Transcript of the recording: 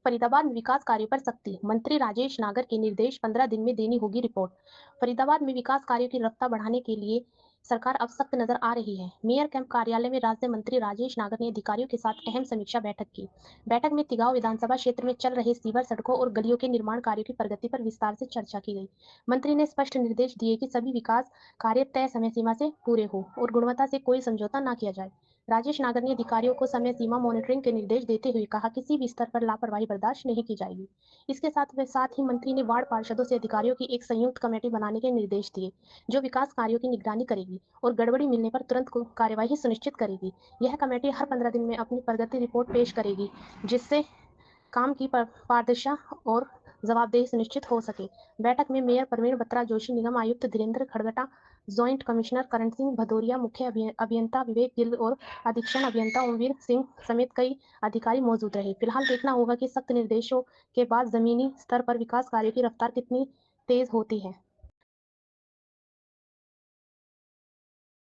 फरीदाबाद में विकास कार्यों पर सख्ती, मंत्री राजेश नागर के निर्देश, 15 दिन में देनी होगी रिपोर्ट। फरीदाबाद में विकास कार्यों की रफ्तार बढ़ाने के लिए सरकार अब सख्त नजर आ रही है। मेयर कैंप कार्यालय में राज्य मंत्री राजेश नागर ने अधिकारियों के साथ अहम समीक्षा बैठक की। बैठक में तिगांव विधानसभा क्षेत्र में चल रहे सीवर, सड़कों और गलियों के निर्माण कार्यों की प्रगति पर विस्तार से चर्चा की गई। मंत्री ने स्पष्ट निर्देश दिए कि सभी विकास कार्य तय समय सीमा से पूरे हो और गुणवत्ता से कोई समझौता न किया जाए। राजेश नागर ने अधिकारियों को समय सीमा मॉनिटरिंग के निर्देश देते हुए कहा, किसी भी स्तर पर लापरवाही बर्दाश्त नहीं की जाएगी। इसके साथ ही मंत्री ने वार्ड पार्षदों से अधिकारियों की एक संयुक्त कमेटी बनाने के निर्देश दिए, जो विकास कार्यों की निगरानी करेगी और गड़बड़ी मिलने पर तुरंत कार्यवाही सुनिश्चित करेगी। यह कमेटी हर 15 दिन में अपनी प्रगति रिपोर्ट पेश करेगी, जिससे काम की पारदर्शिता और जवाबदेही सुनिश्चित हो सके। बैठक में मेयर प्रवीण बत्रा जोशी, निगम आयुक्त धीरेन्द्र खड़गटा, ज्वाइंट कमिश्नर करण सिंह भदौरिया, मुख्य अभियंता विवेक गिल और अधीक्षण अभियंता ओमवीर सिंह समेत कई अधिकारी मौजूद रहे। फिलहाल देखना होगा कि सख्त निर्देशों के बाद जमीनी स्तर पर विकास कार्यों की रफ्तार कितनी तेज होती है।